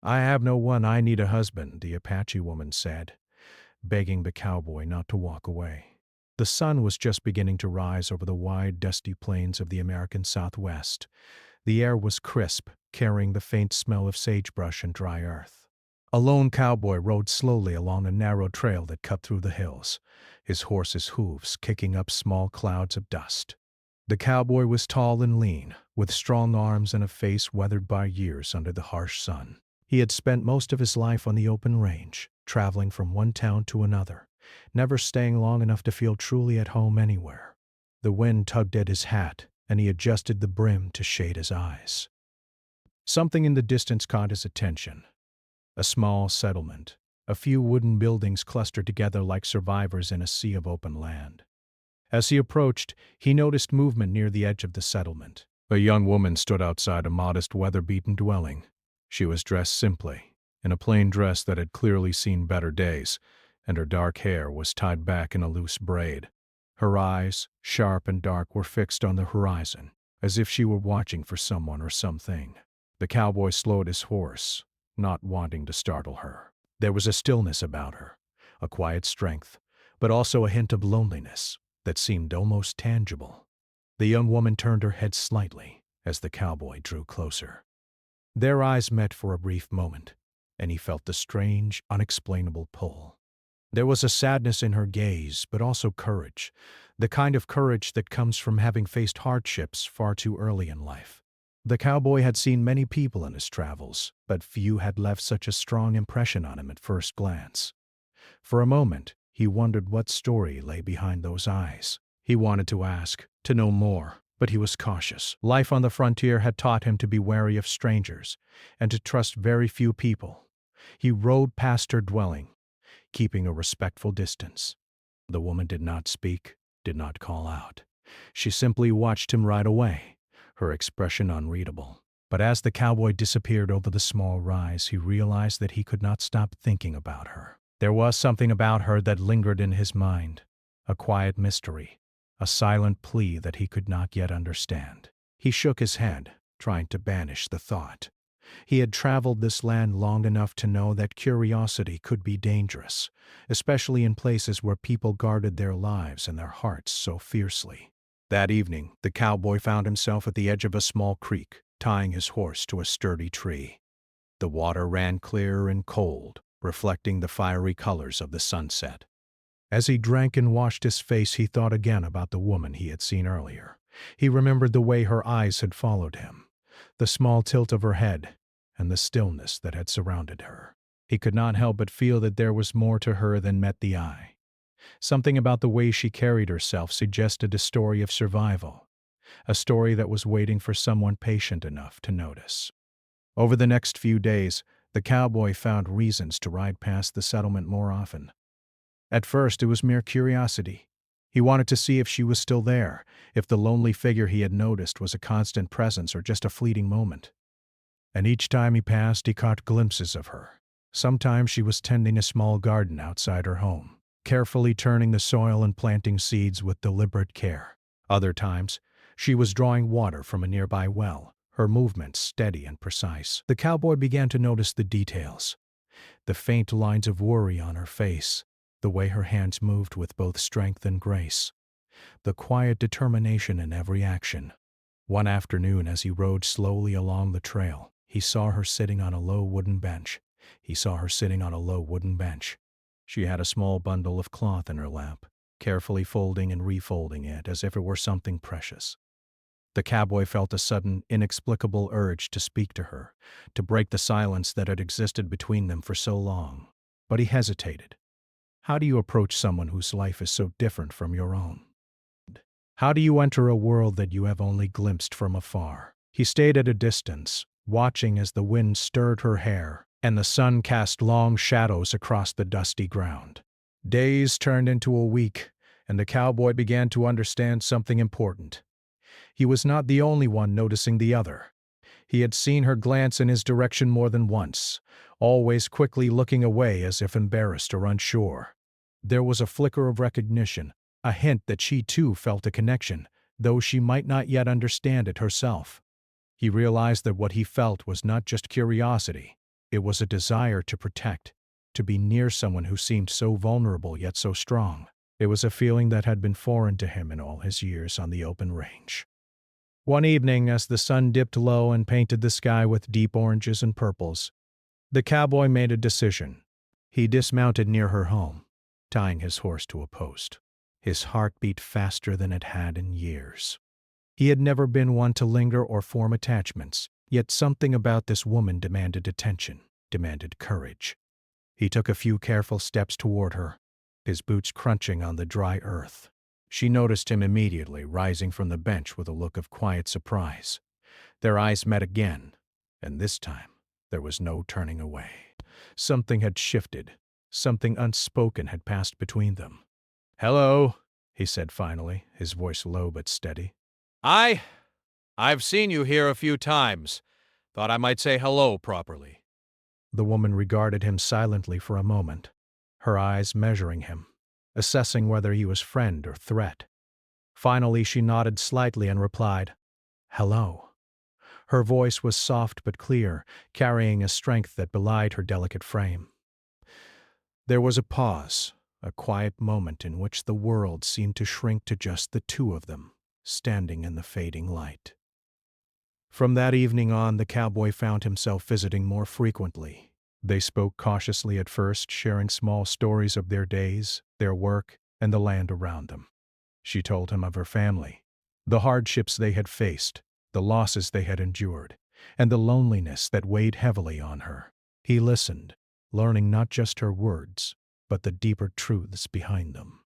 I have no one, I need a husband, the Apache woman said, begging the cowboy not to walk away. The sun was just beginning to rise over the wide, dusty plains of the American Southwest. The air was crisp, carrying the faint smell of sagebrush and dry earth. A lone cowboy rode slowly along a narrow trail that cut through the hills, his horse's hooves kicking up small clouds of dust. The cowboy was tall and lean, with strong arms and a face weathered by years under the harsh sun. He had spent most of his life on the open range, traveling from one town to another, never staying long enough to feel truly at home anywhere. The wind tugged at his hat, and he adjusted the brim to shade his eyes. Something in the distance caught his attention. A small settlement, a few wooden buildings clustered together like survivors in a sea of open land. As he approached, he noticed movement near the edge of the settlement. A young woman stood outside a modest, weather-beaten dwelling. She was dressed simply, in a plain dress that had clearly seen better days, and her dark hair was tied back in a loose braid. Her eyes, sharp and dark, were fixed on the horizon, as if she were watching for someone or something. The cowboy slowed his horse, not wanting to startle her. There was a stillness about her, a quiet strength, but also a hint of loneliness that seemed almost tangible. The young woman turned her head slightly as the cowboy drew closer. Their eyes met for a brief moment, and he felt the strange, unexplainable pull. There was a sadness in her gaze, but also courage, the kind of courage that comes from having faced hardships far too early in life. The cowboy had seen many people in his travels, but few had left such a strong impression on him at first glance. For a moment, he wondered what story lay behind those eyes. He wanted to ask, to know more, but he was cautious. Life on the frontier had taught him to be wary of strangers and to trust very few people. He rode past her dwelling, keeping a respectful distance. The woman did not speak, did not call out. She simply watched him ride away, her expression unreadable. But as the cowboy disappeared over the small rise, he realized that he could not stop thinking about her. There was something about her that lingered in his mind, a quiet mystery, a silent plea that he could not yet understand. He shook his head, trying to banish the thought. He had traveled this land long enough to know that curiosity could be dangerous, especially in places where people guarded their lives and their hearts so fiercely. That evening, the cowboy found himself at the edge of a small creek, tying his horse to a sturdy tree. The water ran clear and cold, reflecting the fiery colors of the sunset. As he drank and washed his face, he thought again about the woman he had seen earlier. He remembered the way her eyes had followed him, the small tilt of her head, and the stillness that had surrounded her. He could not help but feel that there was more to her than met the eye. Something about the way she carried herself suggested a story of survival, a story that was waiting for someone patient enough to notice. Over the next few days, the cowboy found reasons to ride past the settlement more often. At first, it was mere curiosity. He wanted to see if she was still there, if the lonely figure he had noticed was a constant presence or just a fleeting moment. And each time he passed, he caught glimpses of her. Sometimes she was tending a small garden outside her home, carefully turning the soil and planting seeds with deliberate care. Other times, she was drawing water from a nearby well, her movements steady and precise. The cowboy began to notice the details, the faint lines of worry on her face, the way her hands moved with both strength and grace, the quiet determination in every action. One afternoon, as he rode slowly along the trail, he saw her sitting on a low wooden bench. She had a small bundle of cloth in her lap, carefully folding and refolding it as if it were something precious. The cowboy felt a sudden, inexplicable urge to speak to her, to break the silence that had existed between them for so long. But he hesitated. How do you approach someone whose life is so different from your own? How do you enter a world that you have only glimpsed from afar? He stayed at a distance, watching as the wind stirred her hair and the sun cast long shadows across the dusty ground. Days turned into a week, and the cowboy began to understand something important. He was not the only one noticing the other. He had seen her glance in his direction more than once, always quickly looking away as if embarrassed or unsure. There was a flicker of recognition, a hint that she too felt a connection, though she might not yet understand it herself. He realized that what he felt was not just curiosity, It was a desire to protect, to be near someone who seemed so vulnerable yet so strong. It was a feeling that had been foreign to him in all his years on the open range. One evening, as the sun dipped low and painted the sky with deep oranges and purples, the cowboy made a decision. He dismounted near her home, tying his horse to a post. His heart beat faster than it had in years. He had never been one to linger or form attachments, yet something about this woman demanded attention, demanded courage. He took a few careful steps toward her, his boots crunching on the dry earth. She noticed him immediately, rising from the bench with a look of quiet surprise. Their eyes met again, and this time there was no turning away. Something had shifted. Something unspoken had passed between them. "Hello," he said finally, his voice low but steady. I've seen you here a few times. Thought I might say hello properly." The woman regarded him silently for a moment, her eyes measuring him, assessing whether he was friend or threat. Finally, she nodded slightly and replied, "Hello." Her voice was soft but clear, carrying a strength that belied her delicate frame. There was a pause, a quiet moment in which the world seemed to shrink to just the two of them, standing in the fading light. From that evening on, the cowboy found himself visiting more frequently. They spoke cautiously at first, sharing small stories of their days, their work, and the land around them. She told him of her family, the hardships they had faced, the losses they had endured, and the loneliness that weighed heavily on her. He listened, learning not just her words, but the deeper truths behind them.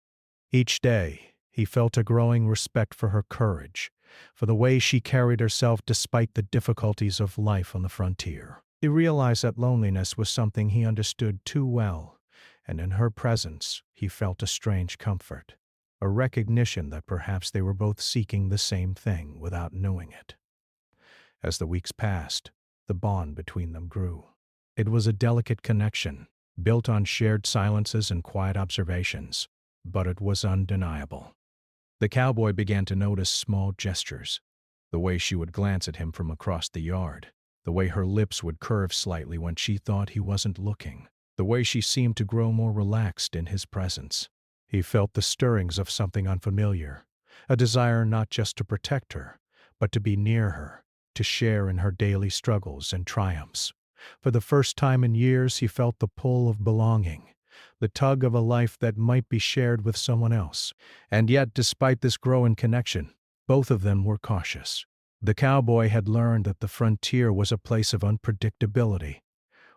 Each day, he felt a growing respect for her courage, for the way she carried herself despite the difficulties of life on the frontier. He realized that loneliness was something he understood too well, and in her presence he felt a strange comfort, a recognition that perhaps they were both seeking the same thing without knowing it. As the weeks passed, the bond between them grew. It was a delicate connection, built on shared silences and quiet observations, but it was undeniable. The cowboy began to notice small gestures, the way she would glance at him from across the yard, the way her lips would curve slightly when she thought he wasn't looking, the way she seemed to grow more relaxed in his presence. He felt the stirrings of something unfamiliar, a desire not just to protect her, but to be near her, to share in her daily struggles and triumphs. For the first time in years, he felt the pull of belonging, the tug of a life that might be shared with someone else. And yet, despite this growing connection, both of them were cautious. The cowboy had learned that the frontier was a place of unpredictability,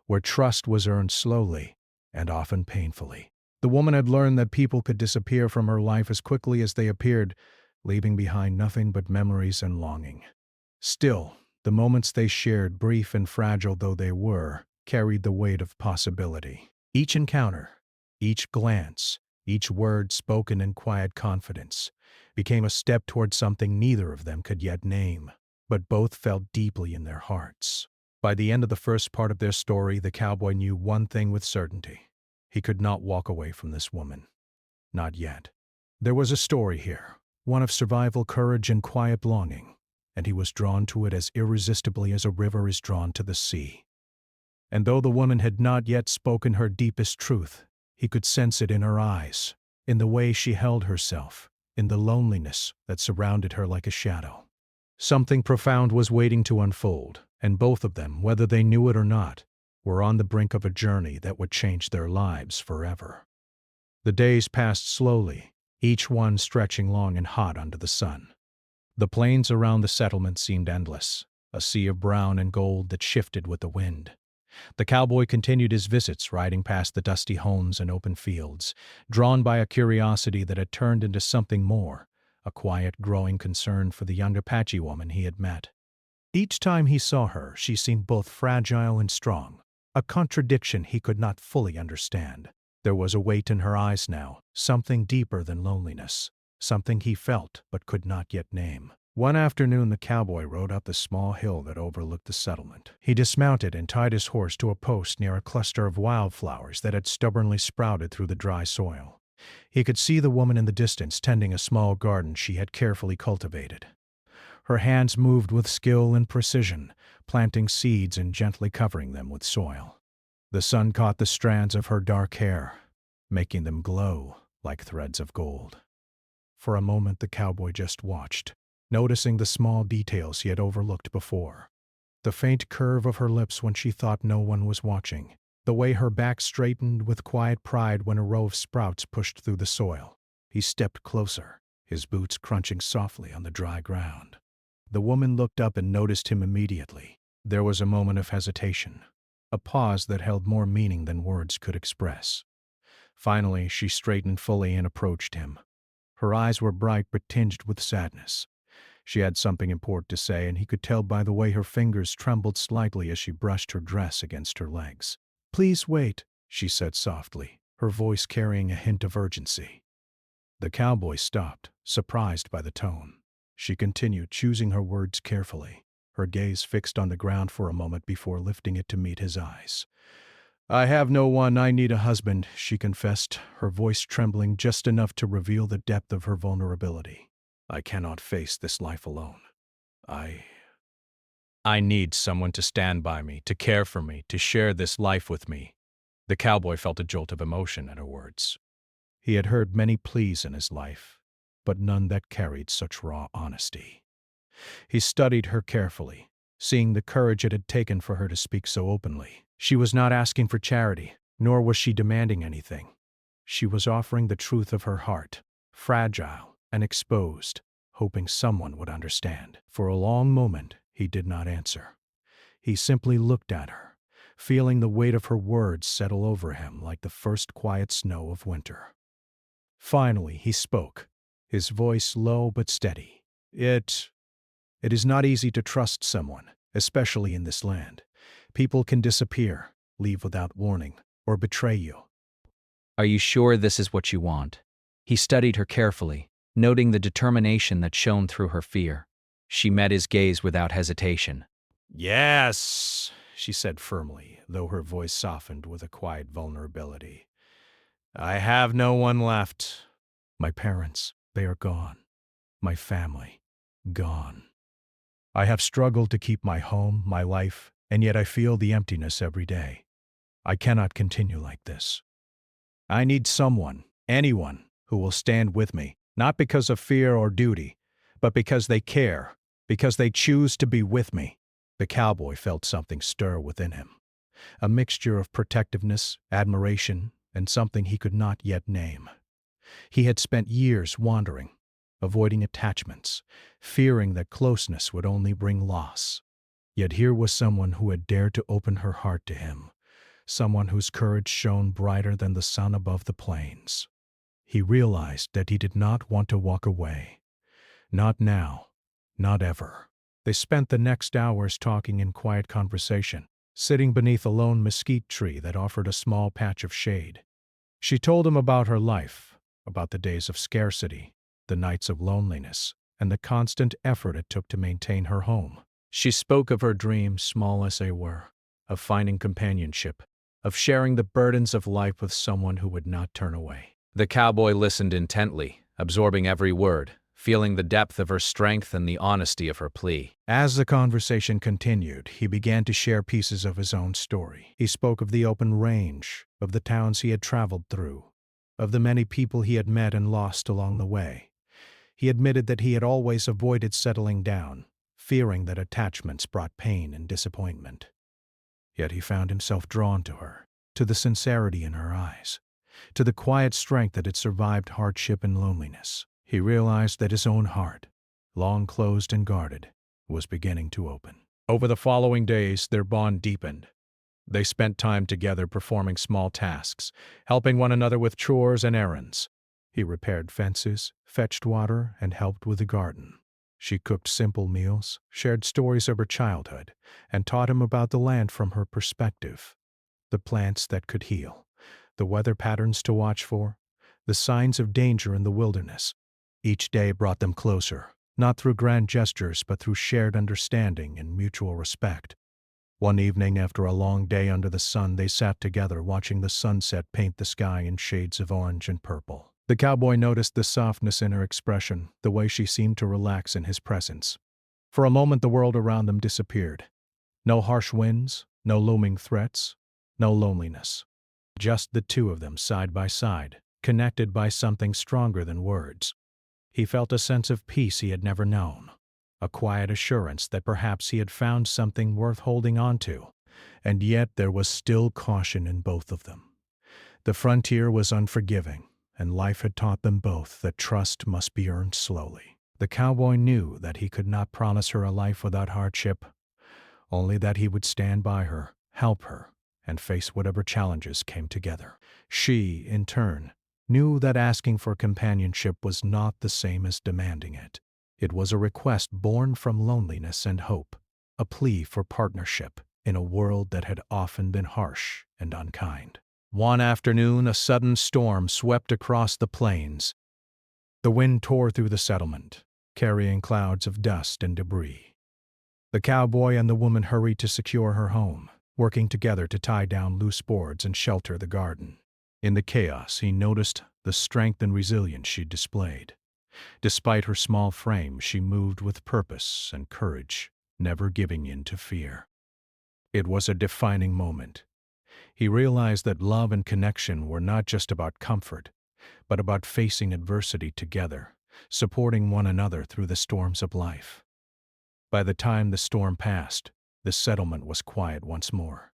where trust was earned slowly and often painfully. The woman had learned that people could disappear from her life as quickly as they appeared, leaving behind nothing but memories and longing. Still, the moments they shared, brief and fragile though they were, carried the weight of possibility. Each encounter, each glance, each word spoken in quiet confidence, became a step toward something neither of them could yet name, but both felt deeply in their hearts. By the end of the first part of their story, the cowboy knew one thing with certainty. He could not walk away from this woman. Not yet. There was a story here, one of survival, courage, and quiet longing, and he was drawn to it as irresistibly as a river is drawn to the sea. And though the woman had not yet spoken her deepest truth, he could sense it in her eyes, in the way she held herself, in the loneliness that surrounded her like a shadow. Something profound was waiting to unfold, and both of them, whether they knew it or not, were on the brink of a journey that would change their lives forever. The days passed slowly, each one stretching long and hot under the sun. The plains around the settlement seemed endless, a sea of brown and gold that shifted with the wind. The cowboy continued his visits, riding past the dusty homes and open fields, drawn by a curiosity that had turned into something more, a quiet, growing concern for the young Apache woman he had met. Each time he saw her, she seemed both fragile and strong, a contradiction he could not fully understand. There was a weight in her eyes now, something deeper than loneliness, something he felt but could not yet name. One afternoon, the cowboy rode up the small hill that overlooked the settlement. He dismounted and tied his horse to a post near a cluster of wildflowers that had stubbornly sprouted through the dry soil. He could see the woman in the distance tending a small garden she had carefully cultivated. Her hands moved with skill and precision, planting seeds and gently covering them with soil. The sun caught the strands of her dark hair, making them glow like threads of gold. For a moment the cowboy just watched, noticing the small details he had overlooked before. The faint curve of her lips when she thought no one was watching, the way her back straightened with quiet pride when a row of sprouts pushed through the soil. He stepped closer, his boots crunching softly on the dry ground. The woman looked up and noticed him immediately. There was a moment of hesitation, a pause that held more meaning than words could express. Finally, she straightened fully and approached him. Her eyes were bright but tinged with sadness. She had something important to say, and he could tell by the way her fingers trembled slightly as she brushed her dress against her legs. "Please wait," she said softly, her voice carrying a hint of urgency. The cowboy stopped, surprised by the tone. She continued, choosing her words carefully, her gaze fixed on the ground for a moment before lifting it to meet his eyes. "I have no one. I need a husband," she confessed, her voice trembling just enough to reveal the depth of her vulnerability. "I cannot face this life alone. I need someone to stand by me, to care for me, to share this life with me." The cowboy felt a jolt of emotion at her words. He had heard many pleas in his life, but none that carried such raw honesty. He studied her carefully, seeing the courage it had taken for her to speak so openly. She was not asking for charity, nor was she demanding anything. She was offering the truth of her heart, fragile and exposed, hoping someone would understand. For a long moment, he did not answer. He simply looked at her, feeling the weight of her words settle over him like the first quiet snow of winter. Finally, he spoke, his voice low but steady. It is not easy to trust someone, especially in this land. People can disappear, leave without warning, or betray you. Are you sure this is what you want? He studied her carefully, noting the determination that shone through her fear. She met his gaze without hesitation. "Yes," she said firmly, though her voice softened with a quiet vulnerability. "I have no one left. My parents, they are gone. My family, gone. I have struggled to keep my home, my life, and yet I feel the emptiness every day. I cannot continue like this. I need someone, anyone, who will stand with me, not because of fear or duty, but because they care, because they choose to be with me." The cowboy felt something stir within him, a mixture of protectiveness, admiration, and something he could not yet name. He had spent years wandering, avoiding attachments, fearing that closeness would only bring loss. Yet here was someone who had dared to open her heart to him, someone whose courage shone brighter than the sun above the plains. He realized that he did not want to walk away. Not now, not ever. They spent the next hours talking in quiet conversation, sitting beneath a lone mesquite tree that offered a small patch of shade. She told him about her life, about the days of scarcity, the nights of loneliness, and the constant effort it took to maintain her home. She spoke of her dreams, small as they were, of finding companionship, of sharing the burdens of life with someone who would not turn away. The cowboy listened intently, absorbing every word, feeling the depth of her strength and the honesty of her plea. As the conversation continued, he began to share pieces of his own story. He spoke of the open range, of the towns he had traveled through, of the many people he had met and lost along the way. He admitted that he had always avoided settling down, fearing that attachments brought pain and disappointment. Yet he found himself drawn to her, to the sincerity in her eyes, to the quiet strength that had survived hardship and loneliness. He realized that his own heart, long closed and guarded, was beginning to open. Over the following days, their bond deepened. They spent time together performing small tasks, helping one another with chores and errands. He repaired fences, fetched water, and helped with the garden. She cooked simple meals, shared stories of her childhood, and taught him about the land from her perspective. The plants that could heal, the weather patterns to watch for, the signs of danger in the wilderness. Each day brought them closer, not through grand gestures but through shared understanding and mutual respect. One evening, after a long day under the sun, they sat together watching the sunset paint the sky in shades of orange and purple. The cowboy noticed the softness in her expression, the way she seemed to relax in his presence. For a moment the world around them disappeared. No harsh winds, no looming threats, No loneliness. Just the two of them side by side, connected by something stronger than words. He felt a sense of peace he had never known, a quiet assurance that perhaps he had found something worth holding on to, and yet there was still caution in both of them. The frontier was unforgiving, and life had taught them both that trust must be earned slowly. The cowboy knew that he could not promise her a life without hardship, only that he would stand by her, help her, and face whatever challenges came together. She, in turn, knew that asking for companionship was not the same as demanding it. It was a request born from loneliness and hope, a plea for partnership in a world that had often been harsh and unkind. One afternoon, a sudden storm swept across the plains. The wind tore through the settlement, carrying clouds of dust and debris. The cowboy and the woman hurried to secure her home, working together to tie down loose boards and shelter the garden. In the chaos, he noticed the strength and resilience she displayed. Despite her small frame, she moved with purpose and courage, never giving in to fear. It was a defining moment. He realized that love and connection were not just about comfort, but about facing adversity together, supporting one another through the storms of life. By the time the storm passed, the settlement was quiet once more.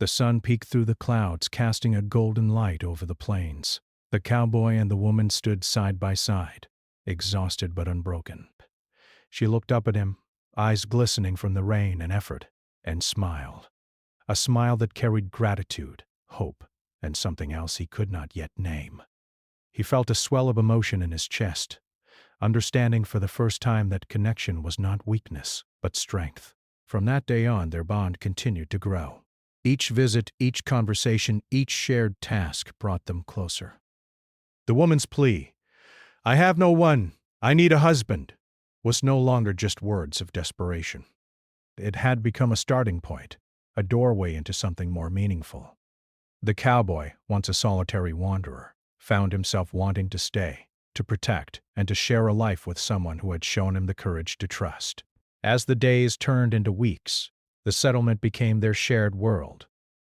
The sun peeked through the clouds, casting a golden light over the plains. The cowboy and the woman stood side by side, exhausted but unbroken. She looked up at him, eyes glistening from the rain and effort, and smiled. A smile that carried gratitude, hope, and something else he could not yet name. He felt a swell of emotion in his chest, understanding for the first time that connection was not weakness, but strength. From that day on, their bond continued to grow. Each visit, each conversation, each shared task brought them closer. The woman's plea, "I have no one, I need a husband," was no longer just words of desperation. It had become a starting point, a doorway into something more meaningful. The cowboy, once a solitary wanderer, found himself wanting to stay, to protect, and to share a life with someone who had shown him the courage to trust. As the days turned into weeks, the settlement became their shared world.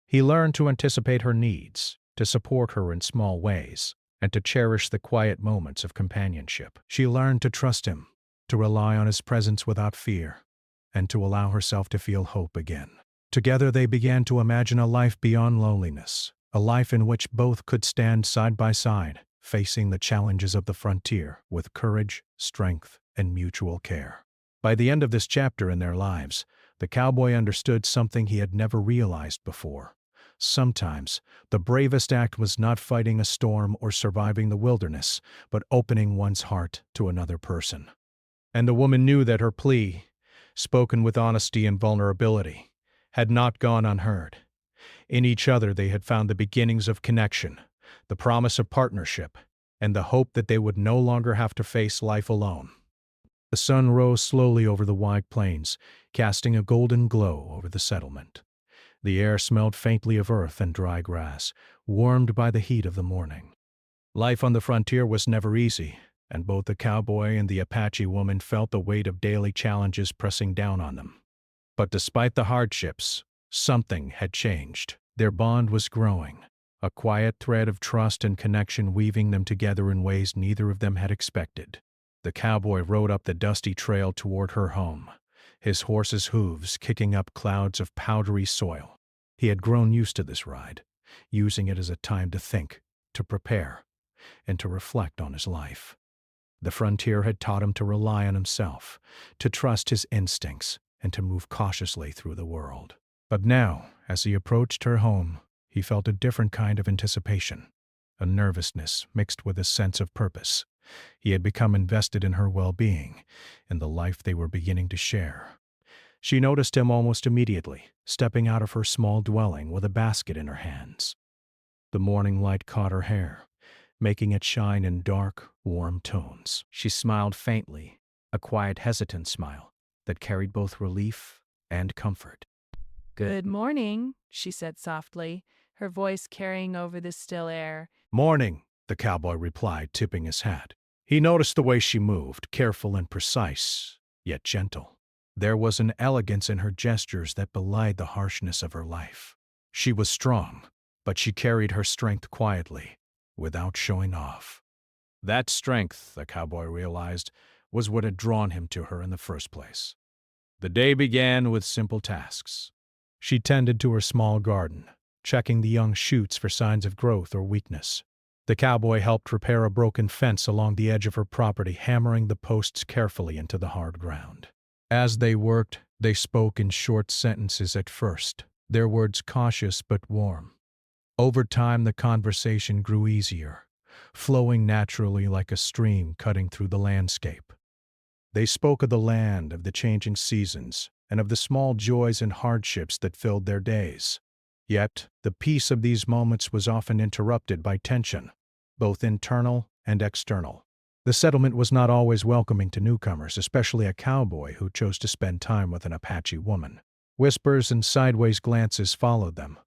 He learned to anticipate her needs, to support her in small ways, and to cherish the quiet moments of companionship. She learned to trust him, to rely on his presence without fear, and to allow herself to feel hope again. Together they began to imagine a life beyond loneliness, a life in which both could stand side by side, facing the challenges of the frontier with courage, strength, and mutual care. By the end of this chapter in their lives, the cowboy understood something he had never realized before. Sometimes, the bravest act was not fighting a storm or surviving the wilderness, but opening one's heart to another person. And the woman knew that her plea, spoken with honesty and vulnerability, had not gone unheard. In each other they had found the beginnings of connection, the promise of partnership, and the hope that they would no longer have to face life alone. The sun rose slowly over the wide plains, casting a golden glow over the settlement. The air smelled faintly of earth and dry grass, warmed by the heat of the morning. Life on the frontier was never easy, and both the cowboy and the Apache woman felt the weight of daily challenges pressing down on them. But despite the hardships, something had changed. Their bond was growing, a quiet thread of trust and connection weaving them together in ways neither of them had expected. The cowboy rode up the dusty trail toward her home, his horse's hooves kicking up clouds of powdery soil. He had grown used to this ride, using it as a time to think, to prepare, and to reflect on his life. The frontier had taught him to rely on himself, to trust his instincts, and to move cautiously through the world. But now, as he approached her home, he felt a different kind of anticipation, a nervousness mixed with a sense of purpose. He had become invested in her well-being, in the life they were beginning to share. She noticed him almost immediately, stepping out of her small dwelling with a basket in her hands. The morning light caught her hair, making it shine in dark, warm tones. She smiled faintly, a quiet, hesitant smile that carried both relief and comfort. Good morning, she said softly, her voice carrying over the still air. "Morning," the cowboy replied, tipping his hat. He noticed the way she moved, careful and precise, yet gentle. There was an elegance in her gestures that belied the harshness of her life. She was strong, but she carried her strength quietly, without showing off. That strength, the cowboy realized, was what had drawn him to her in the first place. The day began with simple tasks. She tended to her small garden, checking the young shoots for signs of growth or weakness. The cowboy helped repair a broken fence along the edge of her property, hammering the posts carefully into the hard ground. As they worked, they spoke in short sentences at first, their words cautious but warm. Over time, the conversation grew easier, flowing naturally like a stream cutting through the landscape. They spoke of the land, of the changing seasons, and of the small joys and hardships that filled their days. Yet, the peace of these moments was often interrupted by tension, both internal and external. The settlement was not always welcoming to newcomers, especially a cowboy who chose to spend time with an Apache woman. Whispers and sideways glances followed them,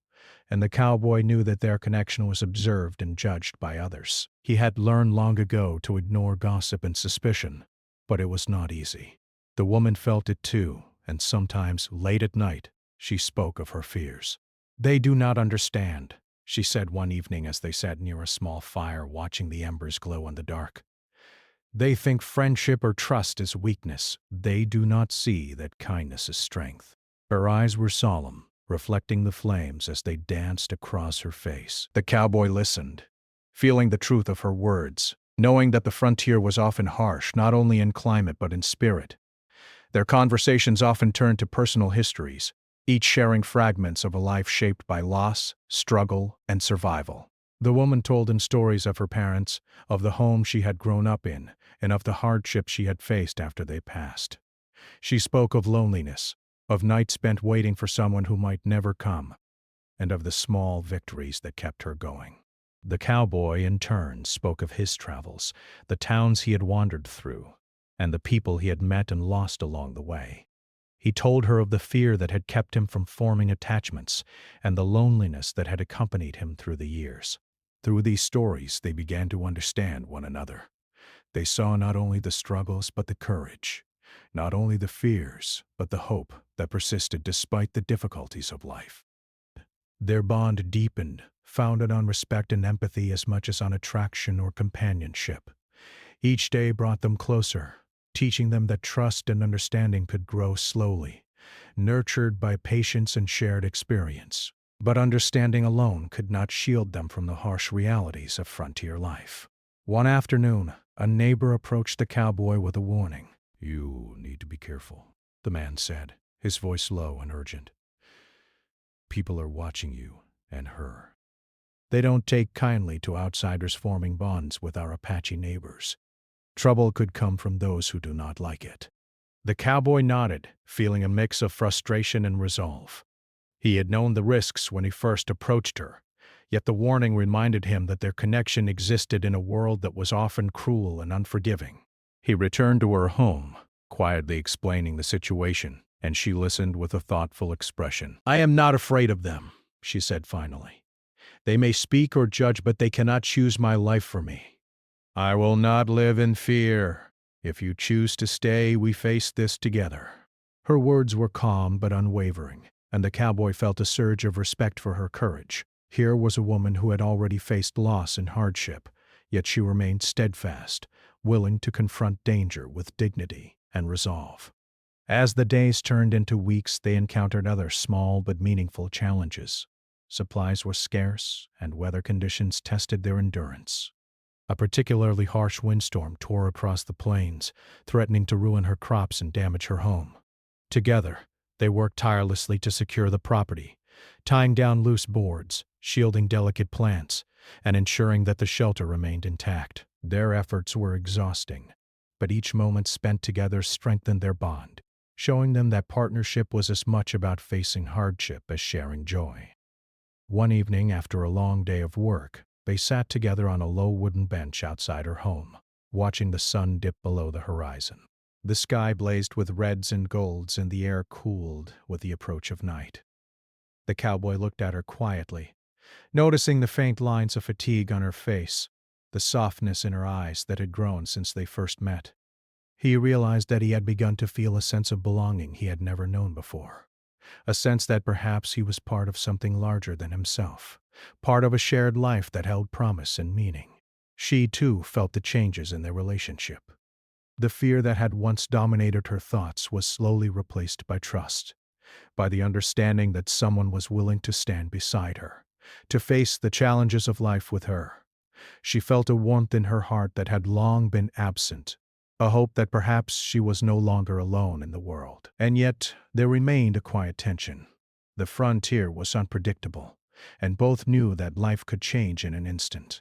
and the cowboy knew that their connection was observed and judged by others. He had learned long ago to ignore gossip and suspicion, but it was not easy. The woman felt it too, and sometimes, late at night, she spoke of her fears. "They do not understand," she said one evening as they sat near a small fire watching the embers glow in the dark. "They think friendship or trust is weakness. They do not see that kindness is strength." Her eyes were solemn, reflecting the flames as they danced across her face. The cowboy listened, feeling the truth of her words, knowing that the frontier was often harsh, not only in climate but in spirit. Their conversations often turned to personal histories, each sharing fragments of a life shaped by loss, struggle, and survival. The woman told him stories of her parents, of the home she had grown up in, and of the hardships she had faced after they passed. She spoke of loneliness, of nights spent waiting for someone who might never come, and of the small victories that kept her going. The cowboy, in turn, spoke of his travels, the towns he had wandered through, and the people he had met and lost along the way. He told her of the fear that had kept him from forming attachments, and the loneliness that had accompanied him through the years. Through these stories, they began to understand one another. They saw not only the struggles but the courage, not only the fears but the hope that persisted despite the difficulties of life. Their bond deepened, founded on respect and empathy as much as on attraction or companionship. Each day brought them closer, teaching them that trust and understanding could grow slowly, nurtured by patience and shared experience. But understanding alone could not shield them from the harsh realities of frontier life. One afternoon, a neighbor approached the cowboy with a warning. "You need to be careful," the man said, his voice low and urgent. "People are watching you and her. They don't take kindly to outsiders forming bonds with our Apache neighbors. Trouble could come from those who do not like it." The cowboy nodded, feeling a mix of frustration and resolve. He had known the risks when he first approached her, yet the warning reminded him that their connection existed in a world that was often cruel and unforgiving. He returned to her home, quietly explaining the situation, and she listened with a thoughtful expression. "I am not afraid of them," she said finally. "They may speak or judge, but they cannot choose my life for me. I will not live in fear. If you choose to stay, we face this together." Her words were calm but unwavering, and the cowboy felt a surge of respect for her courage. Here was a woman who had already faced loss and hardship, yet she remained steadfast, willing to confront danger with dignity and resolve. As the days turned into weeks, they encountered other small but meaningful challenges. Supplies were scarce, and weather conditions tested their endurance. A particularly harsh windstorm tore across the plains, threatening to ruin her crops and damage her home. Together, they worked tirelessly to secure the property, tying down loose boards, shielding delicate plants, and ensuring that the shelter remained intact. Their efforts were exhausting, but each moment spent together strengthened their bond, showing them that partnership was as much about facing hardship as sharing joy. One evening, after a long day of work, they sat together on a low wooden bench outside her home, watching the sun dip below the horizon. The sky blazed with reds and golds, and the air cooled with the approach of night. The cowboy looked at her quietly, noticing the faint lines of fatigue on her face, the softness in her eyes that had grown since they first met. He realized that he had begun to feel a sense of belonging he had never known before. a sense that perhaps he was part of something larger than himself, part of a shared life that held promise and meaning. She, too, felt the changes in their relationship. The fear that had once dominated her thoughts was slowly replaced by trust, by the understanding that someone was willing to stand beside her, to face the challenges of life with her. She felt a warmth in her heart that had long been absent, a hope that perhaps she was no longer alone in the world. And yet, there remained a quiet tension. The frontier was unpredictable, and both knew that life could change in an instant.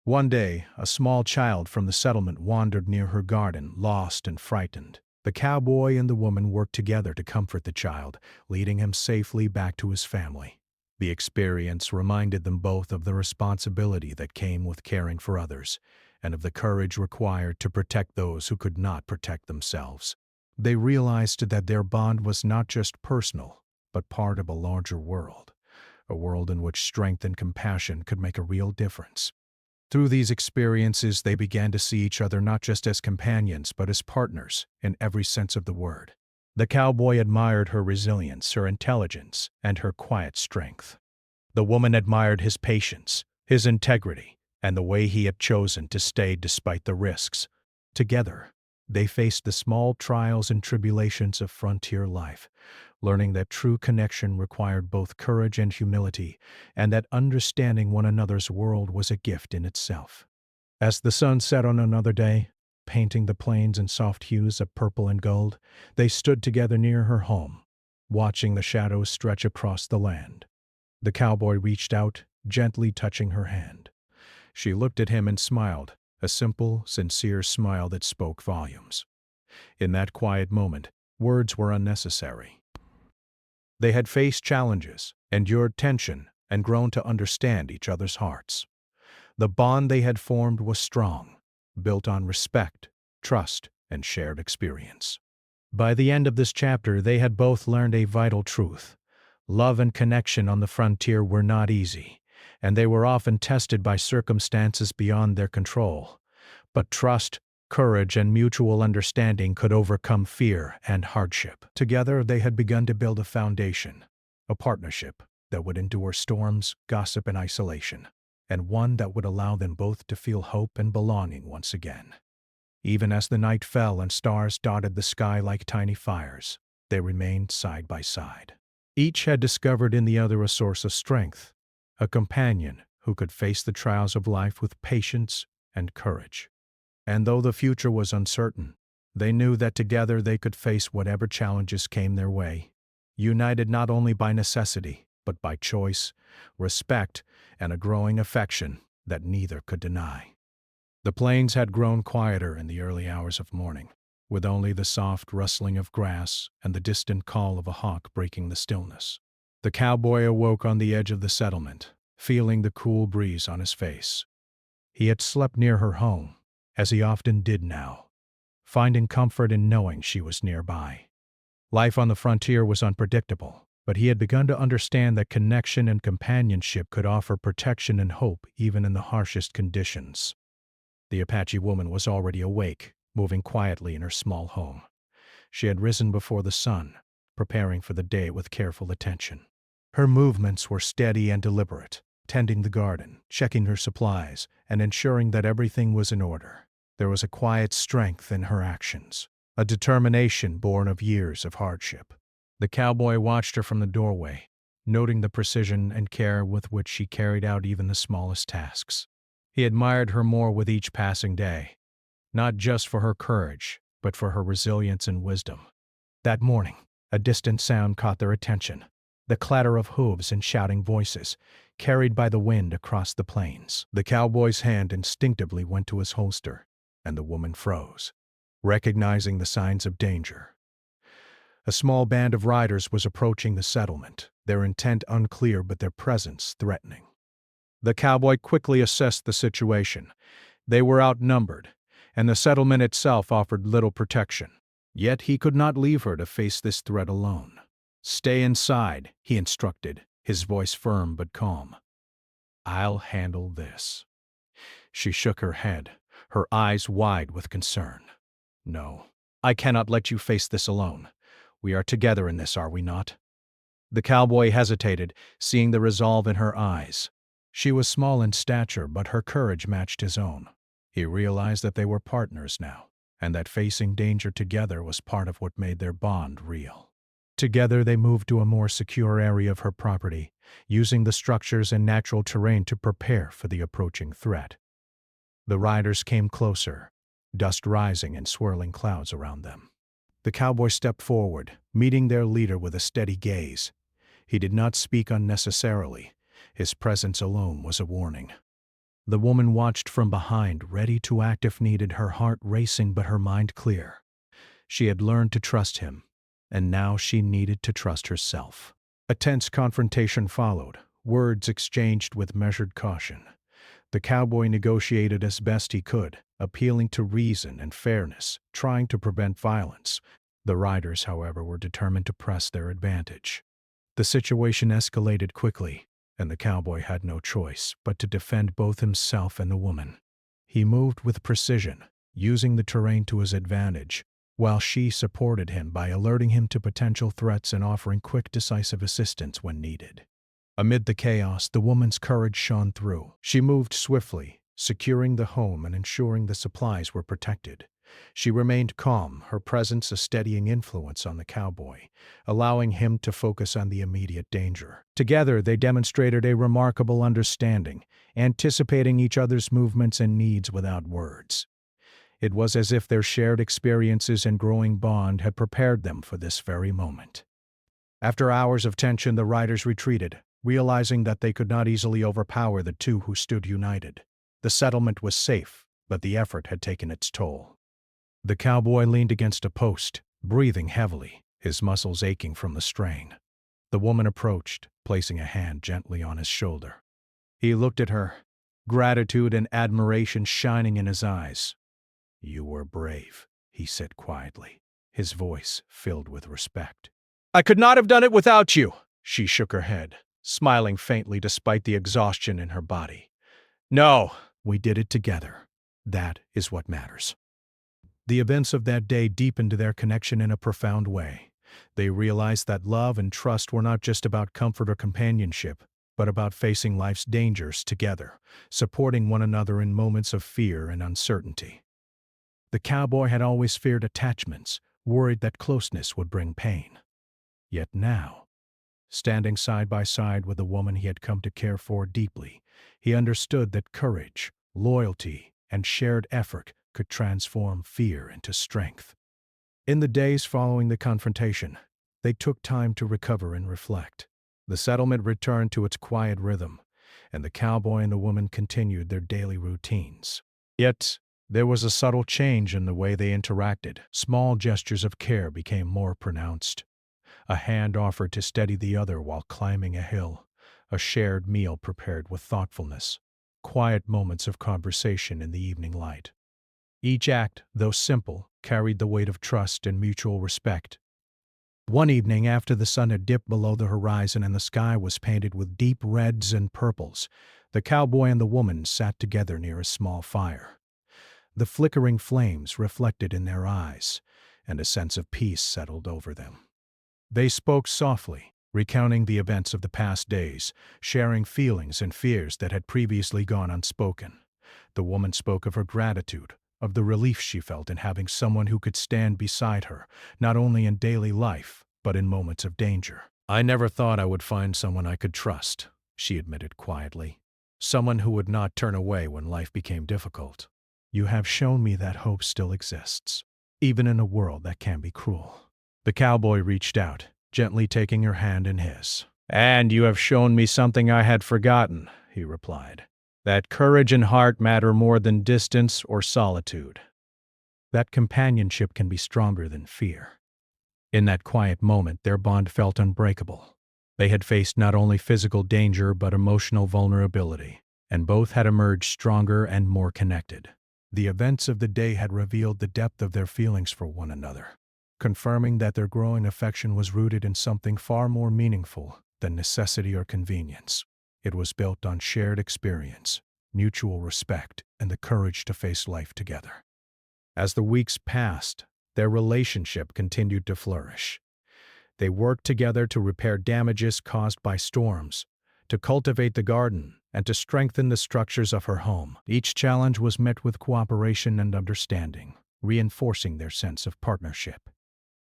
One day, a small child from the settlement wandered near her garden, lost and frightened. The cowboy and the woman worked together to comfort the child, leading him safely back to his family. The experience reminded them both of the responsibility that came with caring for others, and of the courage required to protect those who could not protect themselves. They realized that their bond was not just personal, but part of a larger world, a world in which strength and compassion could make a real difference. Through these experiences, they began to see each other not just as companions, but as partners in every sense of the word. The cowboy admired her resilience, her intelligence, and her quiet strength. The woman admired his patience, his integrity, and the way he had chosen to stay despite the risks. Together, they faced the small trials and tribulations of frontier life, learning that true connection required both courage and humility, and that understanding one another's world was a gift in itself. As the sun set on another day, painting the plains in soft hues of purple and gold, they stood together near her home, watching the shadows stretch across the land. The cowboy reached out, gently touching her hand. She looked at him and smiled, a simple, sincere smile that spoke volumes. In that quiet moment, words were unnecessary. They had faced challenges, endured tension, and grown to understand each other's hearts. The bond they had formed was strong, built on respect, trust, and shared experience. By the end of this chapter, they had both learned a vital truth. Love and connection on the frontier were not easy, and they were often tested by circumstances beyond their control. But trust, courage, and mutual understanding could overcome fear and hardship. Together, they had begun to build a foundation, a partnership that would endure storms, gossip, and isolation, and one that would allow them both to feel hope and belonging once again. Even as the night fell and stars dotted the sky like tiny fires, they remained side by side. Each had discovered in the other a source of strength, a companion who could face the trials of life with patience and courage. And though the future was uncertain, they knew that together they could face whatever challenges came their way, united not only by necessity, but by choice, respect, and a growing affection that neither could deny. The plains had grown quieter in the early hours of morning, with only the soft rustling of grass and the distant call of a hawk breaking the stillness. The cowboy awoke on the edge of the settlement, feeling the cool breeze on his face. He had slept near her home, as he often did now, finding comfort in knowing she was nearby. Life on the frontier was unpredictable, but he had begun to understand that connection and companionship could offer protection and hope even in the harshest conditions. The Apache woman was already awake, moving quietly in her small home. She had risen before the sun, preparing for the day with careful attention. Her movements were steady and deliberate, tending the garden, checking her supplies, and ensuring that everything was in order. There was a quiet strength in her actions, a determination born of years of hardship. The cowboy watched her from the doorway, noting the precision and care with which she carried out even the smallest tasks. He admired her more with each passing day, not just for her courage, but for her resilience and wisdom. That morning, a distant sound caught their attention, the clatter of hooves and shouting voices, carried by the wind across the plains. The cowboy's hand instinctively went to his holster, and the woman froze, recognizing the signs of danger. A small band of riders was approaching the settlement, their intent unclear but their presence threatening. The cowboy quickly assessed the situation. They were outnumbered, and the settlement itself offered little protection. Yet he could not leave her to face this threat alone. "Stay inside," he instructed, his voice firm but calm. "I'll handle this." She shook her head, her eyes wide with concern. "No, I cannot let you face this alone. We are together in this, are we not?" The cowboy hesitated, seeing the resolve in her eyes. She was small in stature, but her courage matched his own. He realized that they were partners now, and that facing danger together was part of what made their bond real. Together they moved to a more secure area of her property, using the structures and natural terrain to prepare for the approaching threat. The riders came closer, dust rising in swirling clouds around them. The cowboy stepped forward, meeting their leader with a steady gaze. He did not speak unnecessarily. His presence alone was a warning. The woman watched from behind, ready to act if needed, her heart racing but her mind clear. She had learned to trust him, and now she needed to trust herself. A tense confrontation followed, words exchanged with measured caution. The cowboy negotiated as best he could, appealing to reason and fairness, trying to prevent violence. The riders, however, were determined to press their advantage. The situation escalated quickly, and the cowboy had no choice but to defend both himself and the woman. He moved with precision, using the terrain to his advantage, while she supported him by alerting him to potential threats and offering quick, decisive assistance when needed. Amid the chaos, the woman's courage shone through. She moved swiftly, securing the home and ensuring the supplies were protected. She remained calm, her presence a steadying influence on the cowboy, allowing him to focus on the immediate danger. Together, they demonstrated a remarkable understanding, anticipating each other's movements and needs without words. It was as if their shared experiences and growing bond had prepared them for this very moment. After hours of tension, the riders retreated, realizing that they could not easily overpower the two who stood united. The settlement was safe, but the effort had taken its toll. The cowboy leaned against a post, breathing heavily, his muscles aching from the strain. The woman approached, placing a hand gently on his shoulder. He looked at her, gratitude and admiration shining in his eyes. "You were brave," he said quietly, his voice filled with respect. "I could not have done it without you," she shook her head, smiling faintly despite the exhaustion in her body. "No, we did it together. That is what matters." The events of that day deepened their connection in a profound way. They realized that love and trust were not just about comfort or companionship, but about facing life's dangers together, supporting one another in moments of fear and uncertainty. The cowboy had always feared attachments, worried that closeness would bring pain. Yet now, standing side by side with the woman he had come to care for deeply, he understood that courage, loyalty, and shared effort could transform fear into strength. In the days following the confrontation, they took time to recover and reflect. The settlement returned to its quiet rhythm, and the cowboy and the woman continued their daily routines. Yet, there was a subtle change in the way they interacted. Small gestures of care became more pronounced. A hand offered to steady the other while climbing a hill, a shared meal prepared with thoughtfulness, quiet moments of conversation in the evening light. Each act, though simple, carried the weight of trust and mutual respect. One evening, after the sun had dipped below the horizon and the sky was painted with deep reds and purples, the cowboy and the woman sat together near a small fire. The flickering flames reflected in their eyes, and a sense of peace settled over them. They spoke softly, recounting the events of the past days, sharing feelings and fears that had previously gone unspoken. The woman spoke of her gratitude, of the relief she felt in having someone who could stand beside her, not only in daily life, but in moments of danger. "I never thought I would find someone I could trust," she admitted quietly. "Someone who would not turn away when life became difficult. You have shown me that hope still exists, even in a world that can be cruel." The cowboy reached out, gently taking her hand in his. "And you have shown me something I had forgotten," he replied. "That courage and heart matter more than distance or solitude. That companionship can be stronger than fear." In that quiet moment, their bond felt unbreakable. They had faced not only physical danger but emotional vulnerability, and both had emerged stronger and more connected. The events of the day had revealed the depth of their feelings for one another, confirming that their growing affection was rooted in something far more meaningful than necessity or convenience. It was built on shared experience, mutual respect, and the courage to face life together. As the weeks passed, their relationship continued to flourish. They worked together to repair damages caused by storms, to cultivate the garden, and to strengthen the structures of her home. Each challenge was met with cooperation and understanding, reinforcing their sense of partnership.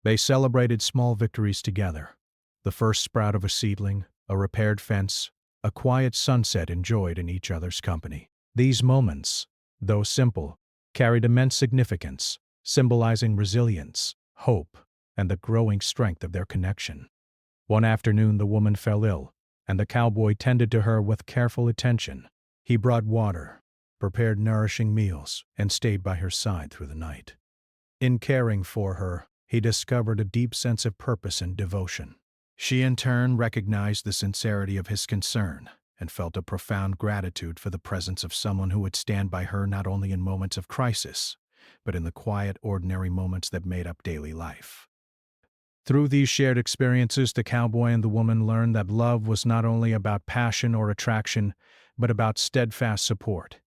They celebrated small victories together: the first sprout of a seedling, a repaired fence, a quiet sunset enjoyed in each other's company. These moments, though simple, carried immense significance, symbolizing resilience, hope, and the growing strength of their connection. One afternoon the woman fell ill, and the cowboy tended to her with careful attention. He brought water, prepared nourishing meals, and stayed by her side through the night. In caring for her, he discovered a deep sense of purpose and devotion. She in turn recognized the sincerity of his concern and felt a profound gratitude for the presence of someone who would stand by her not only in moments of crisis, but in the quiet, ordinary moments that made up daily life. Through these shared experiences, the cowboy and the woman learned that love was not only about passion or attraction, but about steadfast support,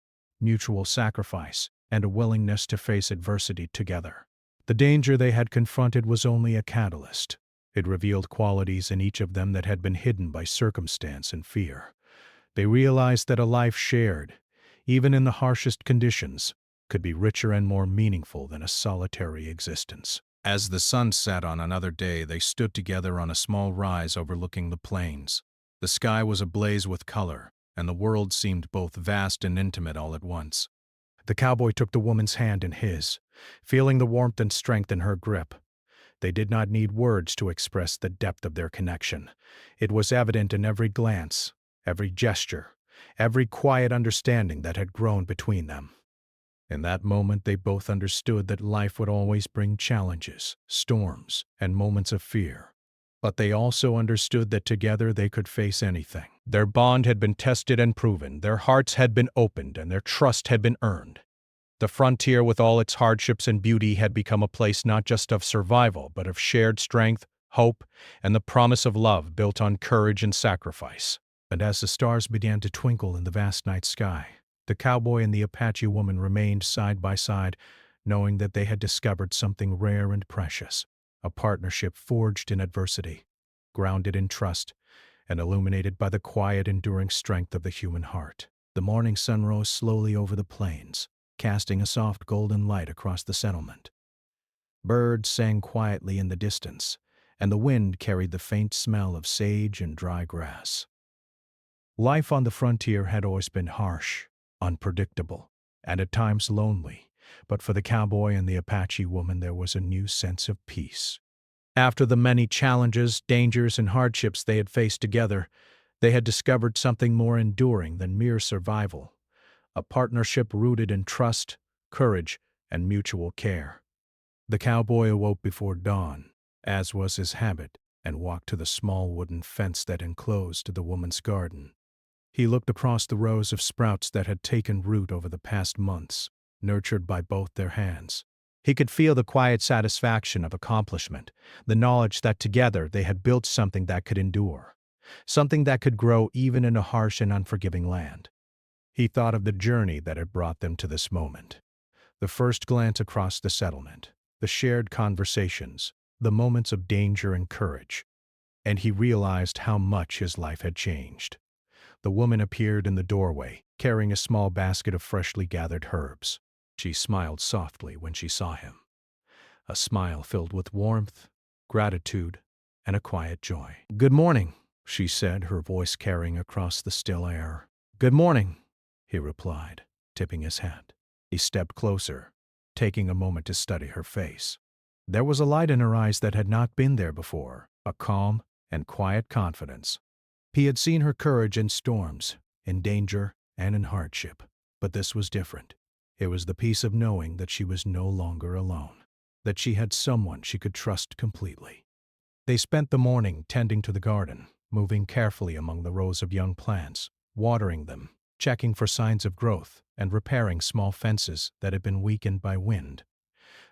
mutual sacrifice, and a willingness to face adversity together. The danger they had confronted was only a catalyst. It revealed qualities in each of them that had been hidden by circumstance and fear. They realized that a life shared, even in the harshest conditions, could be richer and more meaningful than a solitary existence. As the sun set on another day, they stood together on a small rise overlooking the plains. The sky was ablaze with color, and the world seemed both vast and intimate all at once. The cowboy took the woman's hand in his, feeling the warmth and strength in her grip. They did not need words to express the depth of their connection. It was evident in every glance, every gesture, every quiet understanding that had grown between them. In that moment, they both understood that life would always bring challenges, storms, and moments of fear. But they also understood that together they could face anything. Their bond had been tested and proven, their hearts had been opened, and their trust had been earned. The frontier, with all its hardships and beauty, had become a place not just of survival, but of shared strength, hope, and the promise of love built on courage and sacrifice. And as the stars began to twinkle in the vast night sky, the cowboy and the Apache woman remained side by side, knowing that they had discovered something rare and precious, a partnership forged in adversity, grounded in trust, and illuminated by the quiet, enduring strength of the human heart. The morning sun rose slowly over the plains, casting a soft golden light across the settlement. Birds sang quietly in the distance, and the wind carried the faint smell of sage and dry grass. Life on the frontier had always been harsh, unpredictable, and at times lonely, but for the cowboy and the Apache woman there was a new sense of peace. After the many challenges, dangers, and hardships they had faced together, they had discovered something more enduring than mere survival, a partnership rooted in trust, courage, and mutual care. The cowboy awoke before dawn, as was his habit, and walked to the small wooden fence that enclosed the woman's garden. He looked across the rows of sprouts that had taken root over the past months, nurtured by both their hands. He could feel the quiet satisfaction of accomplishment, the knowledge that together they had built something that could endure, something that could grow even in a harsh and unforgiving land. He thought of the journey that had brought them to this moment. The first glance across the settlement, the shared conversations, the moments of danger and courage, and he realized how much his life had changed. The woman appeared in the doorway, carrying a small basket of freshly gathered herbs. She smiled softly when she saw him, a smile filled with warmth, gratitude, and a quiet joy. "Good morning," she said, her voice carrying across the still air. "Good morning," he replied, tipping his hat. He stepped closer, taking a moment to study her face. There was a light in her eyes that had not been there before, a calm and quiet confidence. He had seen her courage in storms, in danger, and in hardship, but this was different. It was the peace of knowing that she was no longer alone, that she had someone she could trust completely. They spent the morning tending to the garden, moving carefully among the rows of young plants, watering them, checking for signs of growth, and repairing small fences that had been weakened by wind.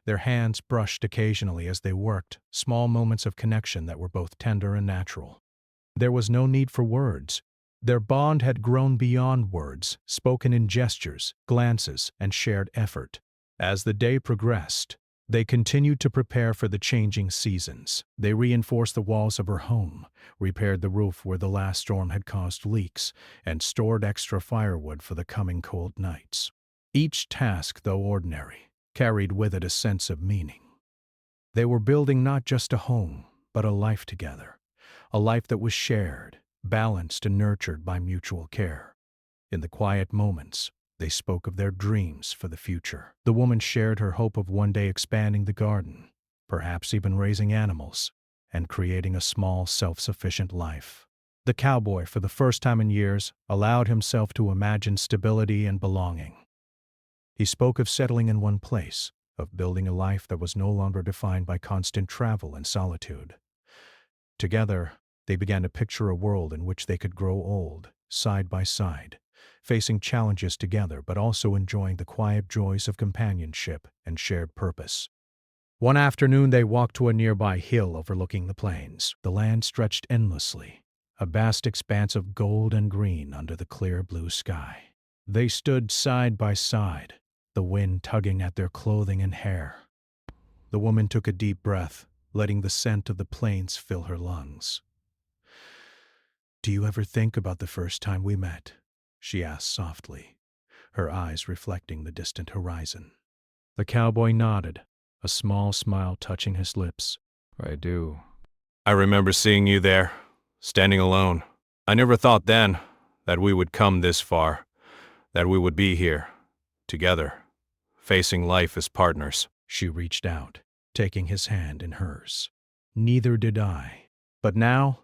Their hands brushed occasionally as they worked, small moments of connection that were both tender and natural. There was no need for words. Their bond had grown beyond words, spoken in gestures, glances, and shared effort. As the day progressed, They continued to prepare for the changing seasons. They reinforced the walls of her home, repaired the roof where the last storm had caused leaks, and stored extra firewood for the coming cold nights. Each task, though ordinary, carried with it a sense of meaning. They were building not just a home, but a life together, a life that was shared, balanced, and nurtured by mutual care. In the quiet moments, they spoke of their dreams for the future. The woman shared her hope of one day expanding the garden, perhaps even raising animals, and creating a small, self-sufficient life. The cowboy, for the first time in years, allowed himself to imagine stability and belonging. He spoke of settling in one place, of building a life that was no longer defined by constant travel and solitude. Together, they began to picture a world in which they could grow old, side by side, facing challenges together but also enjoying the quiet joys of companionship and shared purpose. One afternoon they walked to a nearby hill overlooking the plains. The land stretched endlessly, a vast expanse of gold and green under the clear blue sky. They stood side by side, the wind tugging at their clothing and hair. The woman took a deep breath, letting the scent of the plains fill her lungs. "Do you ever think about the first time we met?" she asked softly, her eyes reflecting the distant horizon. The cowboy nodded, a small smile touching his lips. I do. I remember seeing you there, standing alone. I never thought then that we would come this far, that we would be here, together, facing life as partners. She reached out, taking his hand in hers. "Neither did I. But now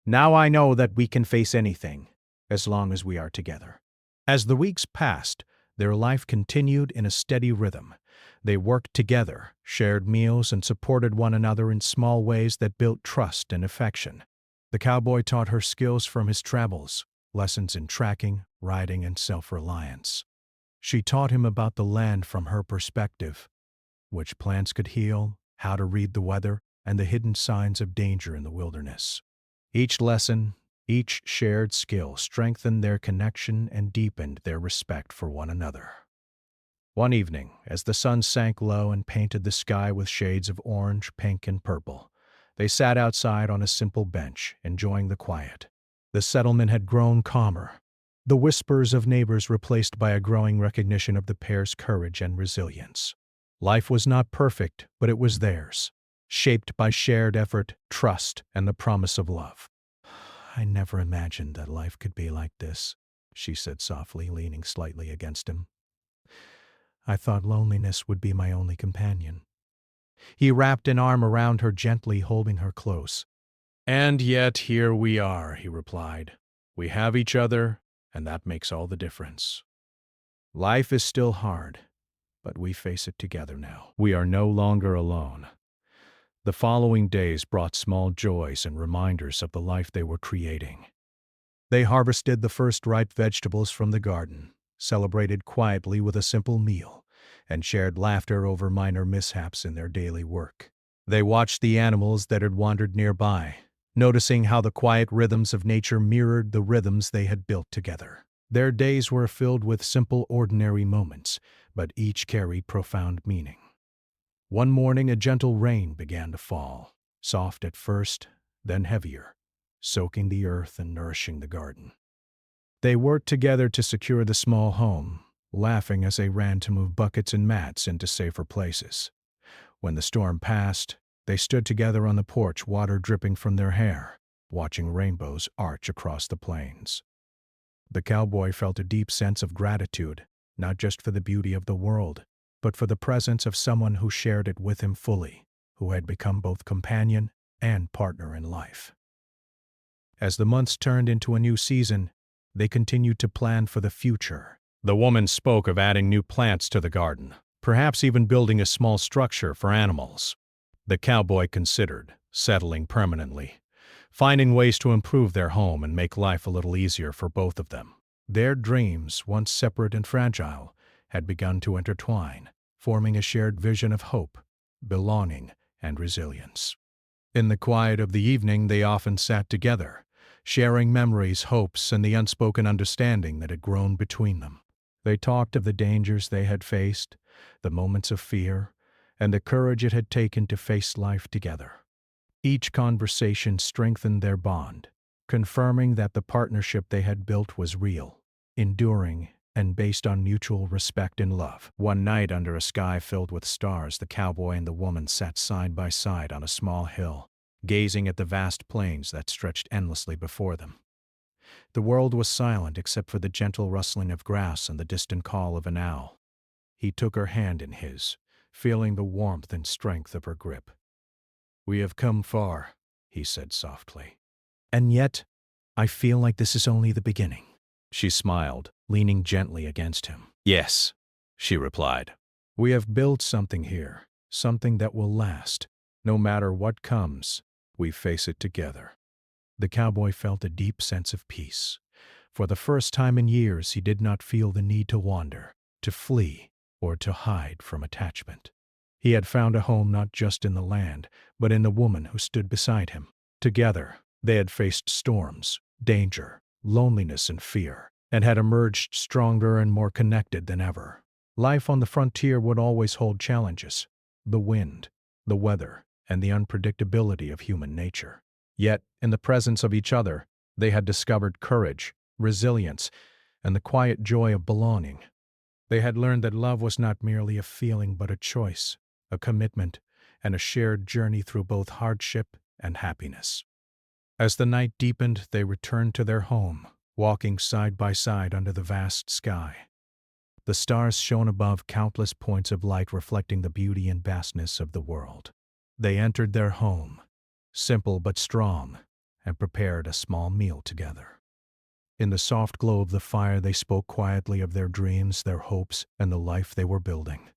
I know that we can face anything, as long as we are together." As the weeks passed, their life continued in a steady rhythm. They worked together, shared meals, and supported one another in small ways that built trust and affection. The cowboy taught her skills from his travels, lessons in tracking, riding, and self-reliance. She taught him about the land from her perspective, which plants could heal, how to read the weather, and the hidden signs of danger in the wilderness. Each lesson, each shared skill strengthened their connection and deepened their respect for one another. One evening, as the sun sank low and painted the sky with shades of orange, pink, and purple, they sat outside on a simple bench, enjoying the quiet. The settlement had grown calmer, the whispers of neighbors replaced by a growing recognition of the pair's courage and resilience. Life was not perfect, but it was theirs, shaped by shared effort, trust, and the promise of love. "I never imagined that life could be like this," she said softly, leaning slightly against him. "I thought loneliness would be my only companion." He wrapped an arm around her, gently holding her close. "And yet here we are," he replied. "We have each other, and that makes all the difference. Life is still hard, but we face it together now. We are no longer alone." The following days brought small joys and reminders of the life they were creating. They harvested the first ripe vegetables from the garden, celebrated quietly with a simple meal, and shared laughter over minor mishaps in their daily work. They watched the animals that had wandered nearby, noticing how the quiet rhythms of nature mirrored the rhythms they had built together. Their days were filled with simple, ordinary moments, but each carried profound meaning. One morning a gentle rain began to fall, soft at first, then heavier, soaking the earth and nourishing the garden. They worked together to secure the small home, laughing as they ran to move buckets and mats into safer places. When the storm passed, they stood together on the porch, water dripping from their hair, watching rainbows arch across the plains. The cowboy felt a deep sense of gratitude, not just for the beauty of the world, but for the presence of someone who shared it with him fully, who had become both companion and partner in life. As the months turned into a new season, they continued to plan for the future. The woman spoke of adding new plants to the garden, perhaps even building a small structure for animals. The cowboy considered settling permanently, finding ways to improve their home and make life a little easier for both of them. Their dreams, once separate and fragile, had begun to intertwine, forming a shared vision of hope, belonging, and resilience. In the quiet of the evening, they often sat together, sharing memories, hopes, and the unspoken understanding that had grown between them. They talked of the dangers they had faced, the moments of fear, and the courage it had taken to face life together. Each conversation strengthened their bond, confirming that the partnership they had built was real, enduring, and based on mutual respect and love. One night, under a sky filled with stars, the cowboy and the woman sat side by side on a small hill, gazing at the vast plains that stretched endlessly before them. The world was silent except for the gentle rustling of grass and the distant call of an owl. He took her hand in his, feeling the warmth and strength of her grip. "We have come far," he said softly. "And yet, I feel like this is only the beginning." She smiled, leaning gently against him. "Yes," she replied. "We have built something here, something that will last. No matter what comes, we face it together." The cowboy felt a deep sense of peace. For the first time in years, he did not feel the need to wander, to flee, or to hide from attachment. He had found a home not just in the land, but in the woman who stood beside him. Together, they had faced storms, danger, loneliness, and fear, and had emerged stronger and more connected than ever. Life on the frontier would always hold challenges: the wind, the weather, and the unpredictability of human nature. Yet, in the presence of each other, they had discovered courage, resilience, and the quiet joy of belonging. They had learned that love was not merely a feeling but a choice, a commitment, and a shared journey through both hardship and happiness. As the night deepened, they returned to their home, walking side by side under the vast sky. The stars shone above, countless points of light reflecting the beauty and vastness of the world. They entered their home, simple but strong, and prepared a small meal together. In the soft glow of the fire, they spoke quietly of their dreams, their hopes, and the life they were building.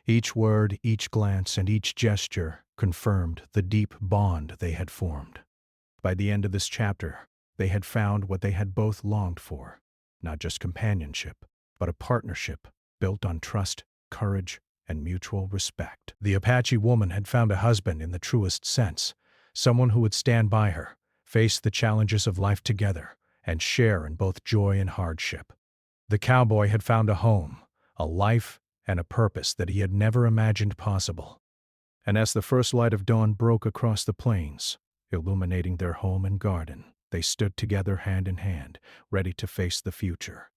Each word, each glance, and each gesture confirmed the deep bond they had formed. By the end of this chapter, they had found what they had both longed for: not just companionship, but a partnership built on trust, courage, and mutual respect. The Apache woman had found a husband in the truest sense, someone who would stand by her, face the challenges of life together, and share in both joy and hardship. The cowboy had found a home, a life, and a purpose that he had never imagined possible. And as the first light of dawn broke across the plains, illuminating their home and garden, they stood together hand in hand, ready to face the future.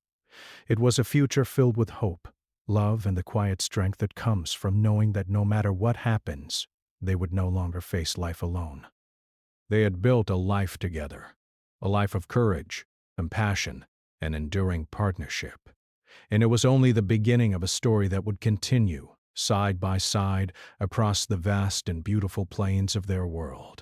It was a future filled with hope, love, and the quiet strength that comes from knowing that no matter what happens, they would no longer face life alone. They had built a life together, a life of courage, compassion, and enduring partnership. And it was only the beginning of a story that would continue, side by side, across the vast and beautiful plains of their world.